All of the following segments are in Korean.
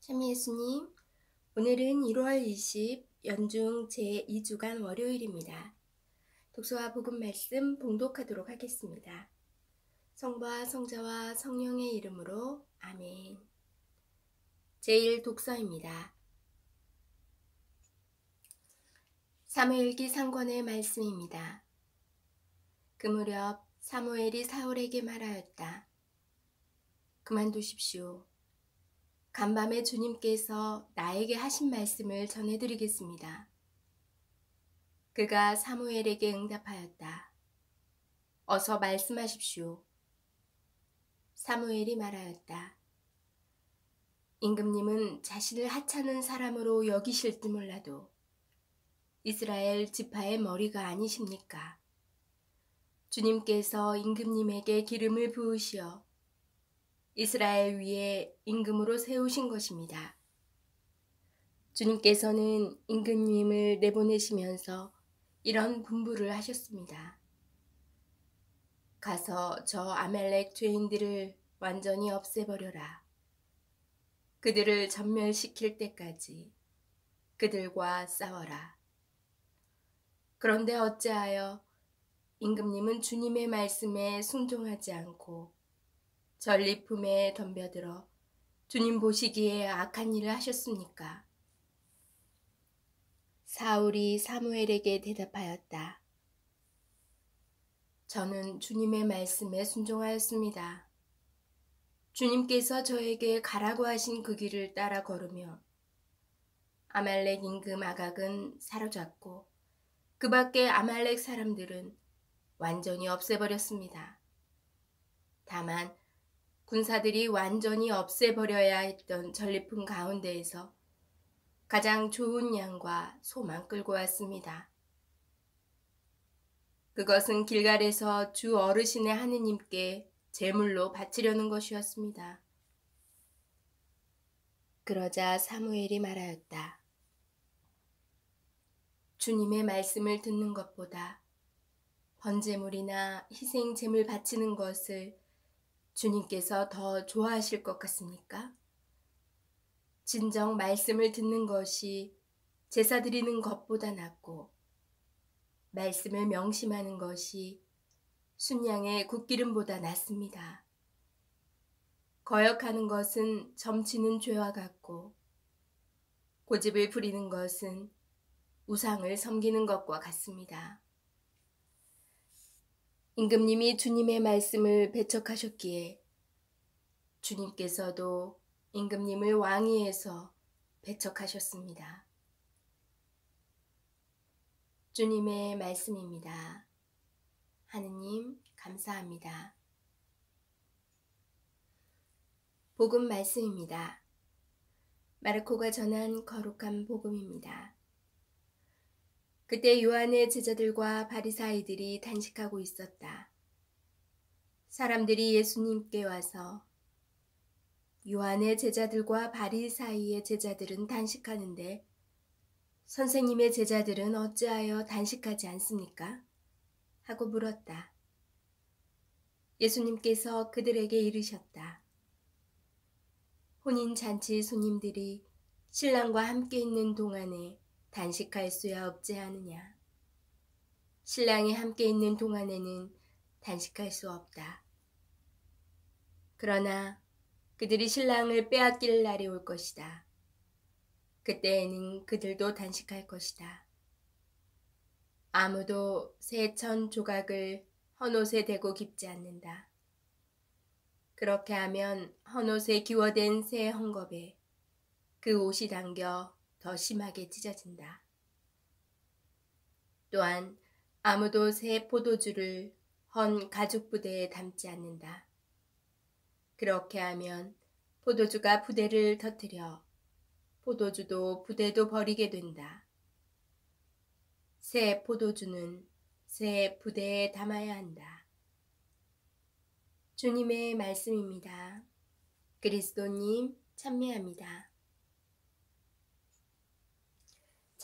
참 예수님, 오늘은 1월 20 연중 제2주간 월요일입니다. 독서와 복음 말씀 봉독하도록 하겠습니다. 성부와 성자와 성령의 이름으로 아멘. 제1독서입니다. 사무엘기 상권의 말씀입니다. 그 무렵 사무엘이 사울에게 말하였다. 그만두십시오. 간밤에 주님께서 나에게 하신 말씀을 전해드리겠습니다. 그가 사무엘에게 응답하였다. 어서 말씀하십시오. 사무엘이 말하였다. 임금님은 자신을 하찮은 사람으로 여기실지 몰라도 이스라엘 지파의 머리가 아니십니까? 주님께서 임금님에게 기름을 부으시어 이스라엘 위에 임금으로 세우신 것입니다. 주님께서는 임금님을 내보내시면서 이런 분부를 하셨습니다. 가서 저 아말렉 죄인들을 완전히 없애버려라. 그들을 전멸시킬 때까지 그들과 싸워라. 그런데 어찌하여 임금님은 주님의 말씀에 순종하지 않고 전리품에 덤벼들어 주님 보시기에 악한 일을 하셨습니까? 사울이 사무엘에게 대답하였다. 저는 주님의 말씀에 순종하였습니다. 주님께서 저에게 가라고 하신 그 길을 따라 걸으며 아말렉 임금 아각은 사로잡고 그 밖에 아말렉 사람들은 완전히 없애버렸습니다. 다만 군사들이 완전히 없애버려야 했던 전리품 가운데에서 가장 좋은 양과 소만 끌고 왔습니다. 그것은 길갈에서 주 어르신의 하느님께 제물로 바치려는 것이었습니다. 그러자 사무엘이 말하였다. 주님의 말씀을 듣는 것보다 번제물이나 희생제물 바치는 것을 주님께서 더 좋아하실 것 같습니까? 진정 말씀을 듣는 것이 제사 드리는 것보다 낫고 말씀을 명심하는 것이 순양의 굿기름보다 낫습니다. 거역하는 것은 점치는 죄와 같고 고집을 부리는 것은 우상을 섬기는 것과 같습니다. 임금님이 주님의 말씀을 배척하셨기에 주님께서도 임금님을 왕위에서 배척하셨습니다. 주님의 말씀입니다. 하느님 감사합니다. 복음 말씀입니다. 마르코가 전한 거룩한 복음입니다. 그때 요한의 제자들과 바리사이들이 단식하고 있었다. 사람들이 예수님께 와서 요한의 제자들과 바리사이의 제자들은 단식하는데 선생님의 제자들은 어찌하여 단식하지 않습니까? 하고 물었다. 예수님께서 그들에게 이르셨다. 혼인잔치 손님들이 신랑과 함께 있는 동안에 단식할 수야 없지 않으냐. 신랑이 함께 있는 동안에는 단식할 수 없다. 그러나 그들이 신랑을 빼앗길 날이 올 것이다. 그때에는 그들도 단식할 것이다. 아무도 새 천 조각을 헌옷에 대고 깁지 않는다. 그렇게 하면 헌옷에 기워댄 새 헝겊에 그 옷이 당겨 더 심하게 찢어진다. 또한 아무도 새 포도주를 헌 가죽 부대에 담지 않는다. 그렇게 하면 포도주가 부대를 터뜨려 포도주도 부대도 버리게 된다. 새 포도주는 새 부대에 담아야 한다. 주님의 말씀입니다. 그리스도님 찬미합니다.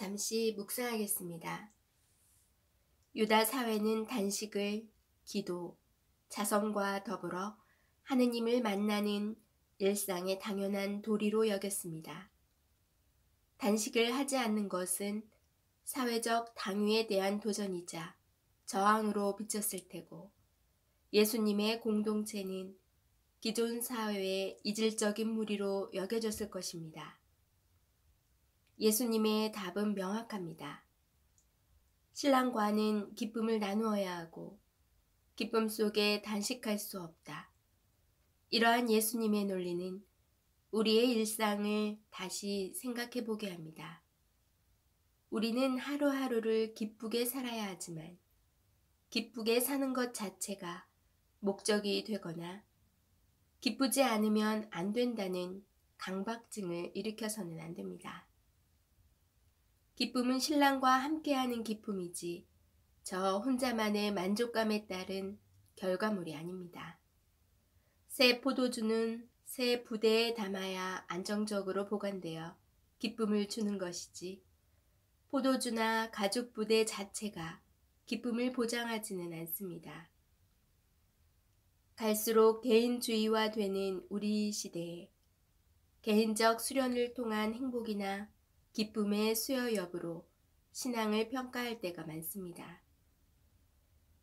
잠시 묵상하겠습니다. 유다 사회는 단식을 기도, 자성과 더불어 하느님을 만나는 일상의 당연한 도리로 여겼습니다. 단식을 하지 않는 것은 사회적 당위에 대한 도전이자 저항으로 비쳤을 테고, 예수님의 공동체는 기존 사회의 이질적인 무리로 여겨졌을 것입니다. 예수님의 답은 명확합니다. 신랑과는 기쁨을 나누어야 하고 기쁨 속에 단식할 수 없다. 이러한 예수님의 논리는 우리의 일상을 다시 생각해 보게 합니다. 우리는 하루하루를 기쁘게 살아야 하지만 기쁘게 사는 것 자체가 목적이 되거나 기쁘지 않으면 안 된다는 강박증을 일으켜서는 안 됩니다. 기쁨은 신랑과 함께하는 기쁨이지 저 혼자만의 만족감에 따른 결과물이 아닙니다. 새 포도주는 새 부대에 담아야 안정적으로 보관되어 기쁨을 주는 것이지, 포도주나 가죽 부대 자체가 기쁨을 보장하지는 않습니다. 갈수록 개인주의화되는 우리 시대에 개인적 수련을 통한 행복이나 기쁨의 수요 여부로 신앙을 평가할 때가 많습니다.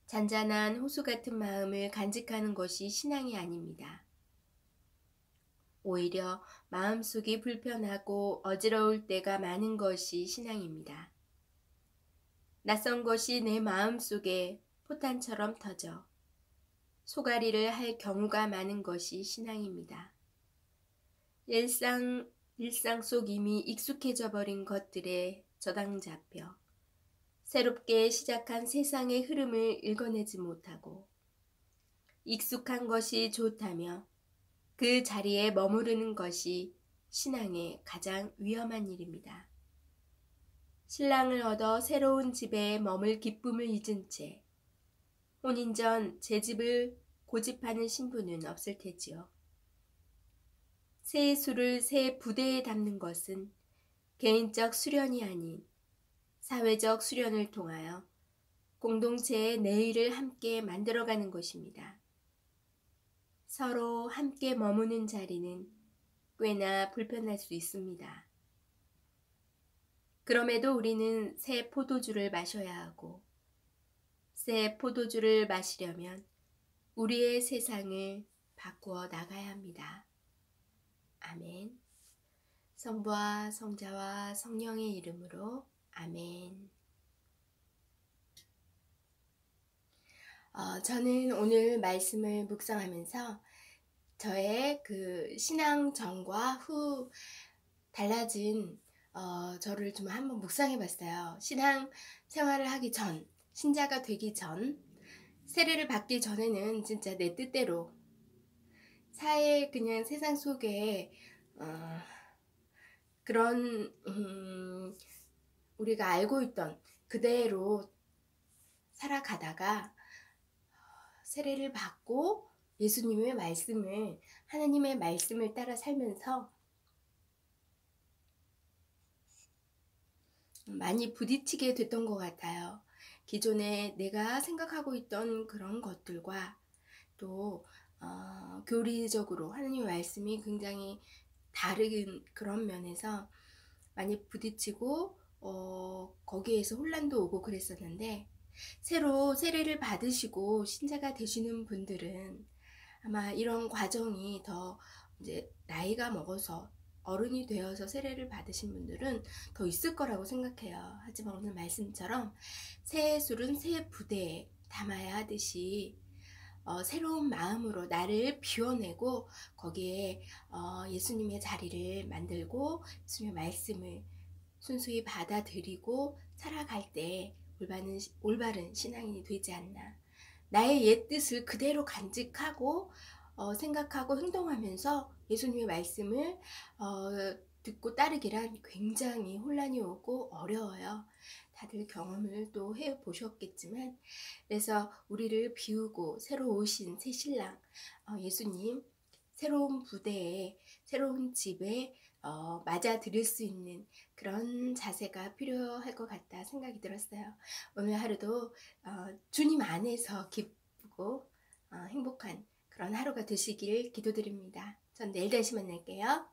잔잔한 호수 같은 마음을 간직하는 것이 신앙이 아닙니다. 오히려 마음속이 불편하고 어지러울 때가 많은 것이 신앙입니다. 낯선 것이 내 마음속에 포탄처럼 터져 소가리를 할 경우가 많은 것이 신앙입니다. 일상 속 이미 익숙해져 버린 것들에 저당 잡혀 새롭게 시작한 세상의 흐름을 읽어내지 못하고 익숙한 것이 좋다며 그 자리에 머무르는 것이 신앙의 가장 위험한 일입니다. 신랑을 얻어 새로운 집에 머물 기쁨을 잊은 채 혼인 전 제 집을 고집하는 신부는 없을 테지요. 새 술을 새 부대에 담는 것은 개인적 수련이 아닌 사회적 수련을 통하여 공동체의 내일을 함께 만들어가는 것입니다. 서로 함께 머무는 자리는 꽤나 불편할 수 있습니다. 그럼에도 우리는 새 포도주를 마셔야 하고, 새 포도주를 마시려면 우리의 세상을 바꾸어 나가야 합니다. 아멘. 성부와 성자와 성령의 이름으로 아멘. 저는 오늘 말씀을 묵상하면서 저의 그 신앙 전과 후 달라진 저를 좀 한번 묵상해 봤어요. 신앙 생활을 하기 전, 신자가 되기 전, 세례를 받기 전에는 진짜 내 뜻대로 사회 그냥 세상 속에 그런 우리가 알고 있던 그대로 살아가다가 세례를 받고 예수님의 말씀을, 하나님의 말씀을 따라 살면서 많이 부딪히게 됐던 것 같아요. 기존에 내가 생각하고 있던 그런 것들과 또 교리적으로 하나님의 말씀이 굉장히 다른 그런 면에서 많이 부딪히고 거기에서 혼란도 오고 그랬었는데, 새로 세례를 받으시고 신자가 되시는 분들은 아마 이런 과정이 더 이제 나이가 먹어서 어른이 되어서 세례를 받으신 분들은 더 있을 거라고 생각해요. 하지만 오늘 말씀처럼 새 술은 새 부대에 담아야 하듯이 새로운 마음으로 나를 비워내고 거기에 예수님의 자리를 만들고 예수님의 말씀을 순수히 받아들이고 살아갈 때 올바른 신앙인이 되지 않나. 나의 옛 뜻을 그대로 간직하고 생각하고 행동하면서 예수님의 말씀을 듣고 따르기란 굉장히 혼란이 오고 어려워요. 다들 경험을 또 해보셨겠지만, 그래서 우리를 비우고 새로 오신 새 신랑 예수님, 새로운 부대에 새로운 집에 맞아들일 수 있는 그런 자세가 필요할 것 같다 생각이 들었어요. 오늘 하루도 주님 안에서 기쁘고 행복한 그런 하루가 되시길 기도드립니다. 전 내일 다시 만날게요.